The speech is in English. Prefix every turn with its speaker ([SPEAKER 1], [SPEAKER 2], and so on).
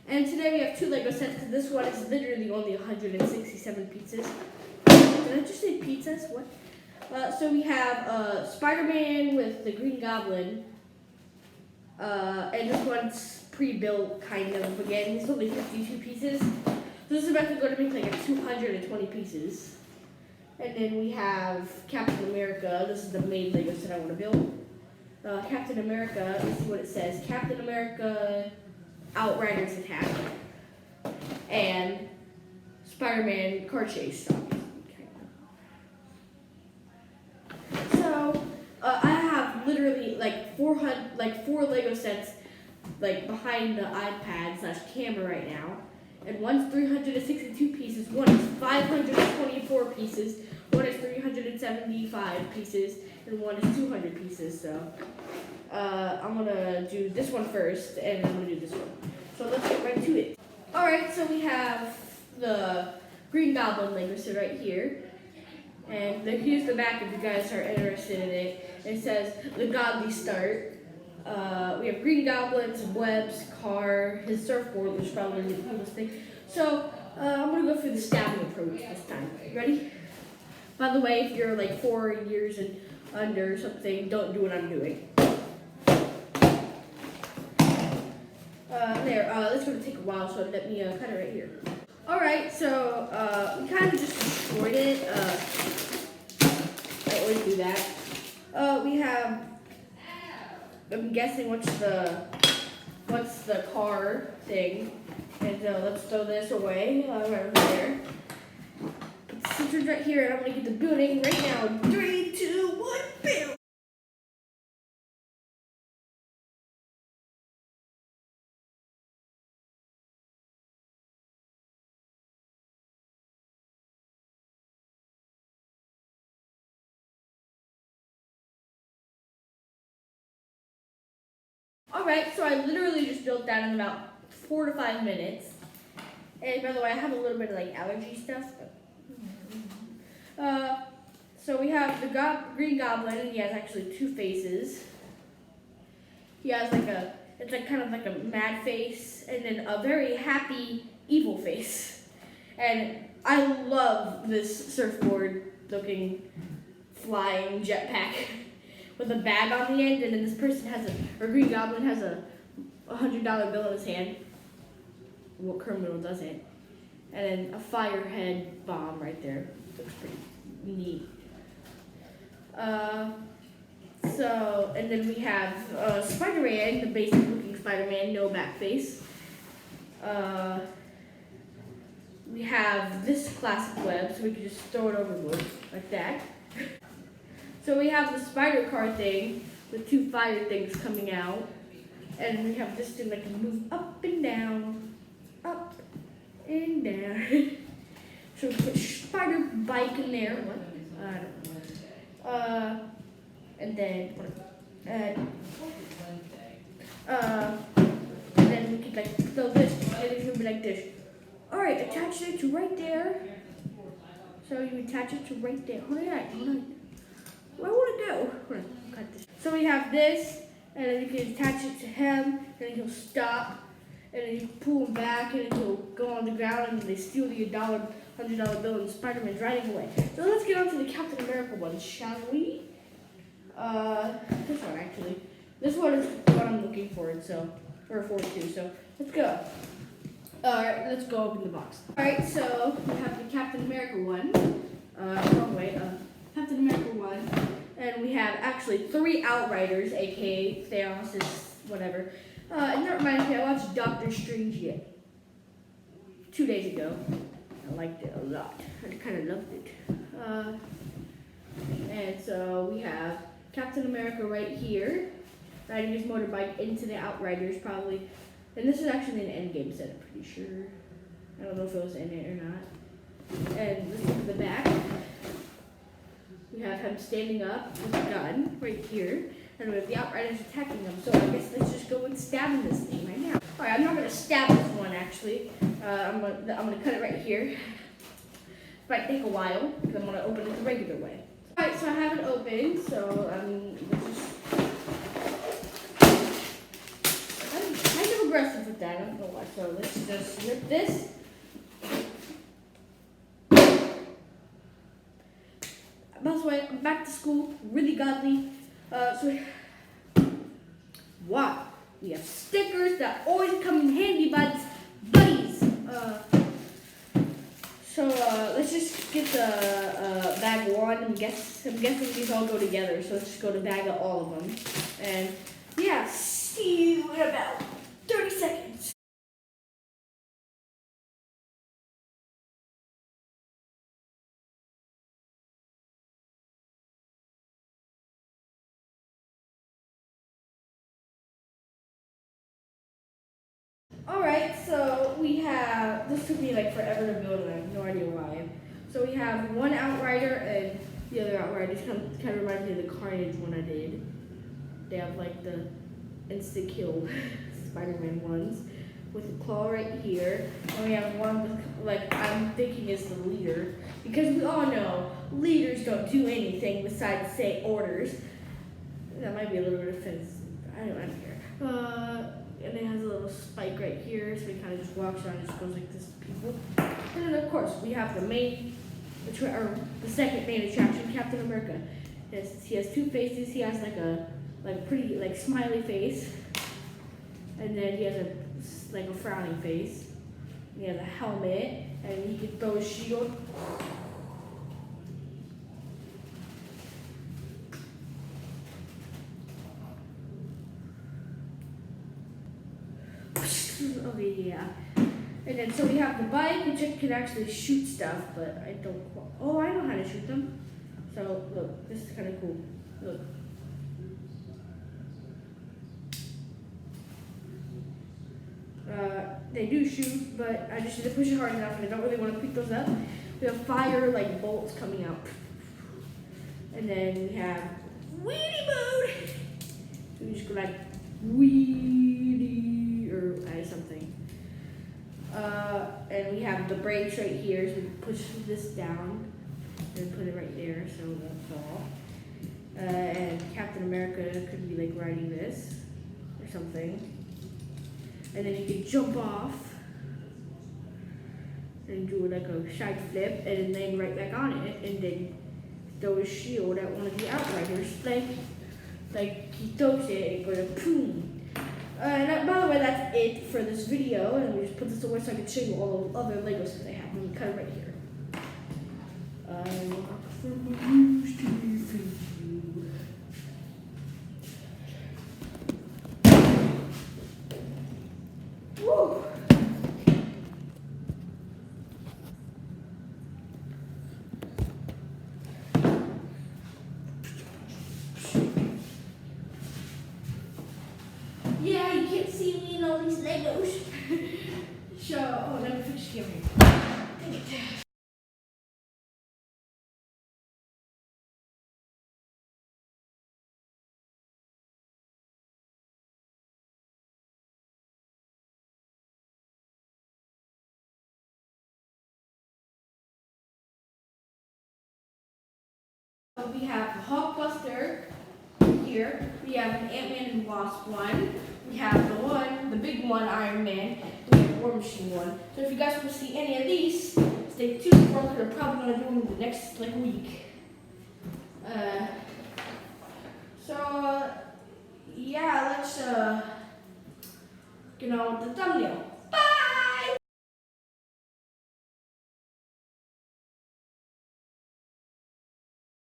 [SPEAKER 1] And today we have two Lego sets because this one is literally only 167 pieces. Did I just say pizzas? What? So we have Spider-Man with the Green Goblin. And this one's pre-built kind of again. It's only 52 pieces. So this is about to go to make like a 220 pieces. And then we have Captain America. This is the main Lego set I want to build. Captain America, let's see what it says. Captain America Outriders attack. And Spider-Man car chase. So I have literally like 4 Lego sets like behind the iPad / camera right now. And one's 362 pieces, one is 524 pieces, one is 375 pieces, and one is 200 pieces. So I'm gonna do this one first, and I'm gonna do this one. So let's get right to it. All right, so we have the Green Goblin Lego set right here. And here's the back if you guys are interested in it. It says the Godly Start. We have Green Goblin, some webs, car, his surfboard, which is probably the coolest thing. So I'm gonna go through the stabbing approach this time. Ready? By the way, if you're like 4 years and under or something, don't do what I'm doing. That's gonna take a while, so let me cut it right here. All right, so we kind of just destroyed it. I always do that. We have, I'm guessing what's the car thing, and let's throw this away right over there. Put the scissors right here, and I'm gonna get the building right now. 3, 2, 1, build. Alright, so I literally just built that in about 4 to 5 minutes. And by the way, I have a little bit of like allergy stuff. So we have the Green Goblin, and he has actually 2 faces. He has like it's like kind of like a mad face, and then a very happy, evil face. And I love this surfboard looking flying jetpack. With a bag on the end, and then this person Green Goblin has a $100 bill in his hand. What criminal doesn't? And then a firehead bomb right there. Looks pretty neat. And then we have Spider-Man, the basic looking Spider-Man, no back face. We have this classic web, so we can just throw it overboard like that. So we have the spider car thing with 2 fire things coming out. And we have this thing that can move up and down, up and down. So we put spider bike in there. What? I don't know. And then we can like throw this, and it's gonna be like this. Alright, attach it to right there. So you attach it to right there. Hold on. Where would it go? Hold on, cut this. So we have this, and then you can attach it to him, and then he'll stop, and then you pull him back, and then he'll go on the ground, and they steal the $100 bill, and Spider-Man's riding away. So let's get on to the Captain America one, shall we? This one actually. This one is what I'm looking for, forward to. So let's go. Alright, let's go open the box. Alright, so we have the Captain America one. Wrong way. Captain America 1, and we have actually 3 Outriders, aka Thanos, whatever. And that reminds me, I watched Doctor Strange 2 days ago. I liked it a lot. I kind of loved it. And so we have Captain America right here, riding his motorbike into the Outriders probably. And this is actually an endgame set, I'm pretty sure. I don't know if it was in it or not. And this is the back. We have him standing up with a gun right here, and we have the Outriders attacking him. So I guess let's just go and stab this thing right now. All right, I'm not gonna stab this one actually. I'm gonna cut it right here. It might take a while because I'm gonna open it the regular way. All right, so I have it open. So let's just kind of aggressive with with that. I don't know why. So let's just snip this. By the way, I'm back to school, really godly. Wow, we have stickers that always come in handy, buddies. Let's just get the bag one. I'm guessing these all go together. So let's just go to bag of all of them. And yeah, see you in about 30 seconds. Alright, so we have, this took me like forever to build and I have no idea why. So we have one outrider and the other outriders kind of remind me of the Carnage one I did. They have like the instant kill Spider-Man ones with a claw right here. And we have one with, like, I'm thinking is the leader. Because we all know leaders don't do anything besides say orders. That might be a little bit offensive. I don't care. And it has a little spike right here, so he kind of just walks around and just goes like this to people. And then of course we have the second main attraction, Captain America. He has two faces. He has like a pretty smiley face, and then he has a frowning face. He has a helmet, and he can throw a shield. Okay, yeah. And then so we have the bike, which can actually shoot stuff, but I don't. Oh, I know how to shoot them. So look, this is kind of cool. Look. They do shoot, but I just need to push it hard enough, and I don't really want to pick those up. We have fire bolts coming out, and then we have wheelie mode. So we just go like wheelie or something. And we have the brakes right here, so we push this down and put it right there so it won't fall. And Captain America could be riding this or something. And then you can jump off and do a side flip and then right back on it and then throw a shield at one of the outriders. Like he throws it and goes boom. And by the way, that's it for this video. And we just put this away so I can show you all the other Legos that they have. And we cut it right here. I walk from the roost to you. Woo! Yeah, you can't see me in all these Legos. Oh, let me fix the camera. Dang it. We have the Hulkbuster here. We have an Ant-Man and Wasp one. We have the big one, Iron Man. We have the War Machine one. So if you guys want to see any of these, stay tuned for them because I'm probably going to do them in the next week. Yeah, let's get on with the thumbnail.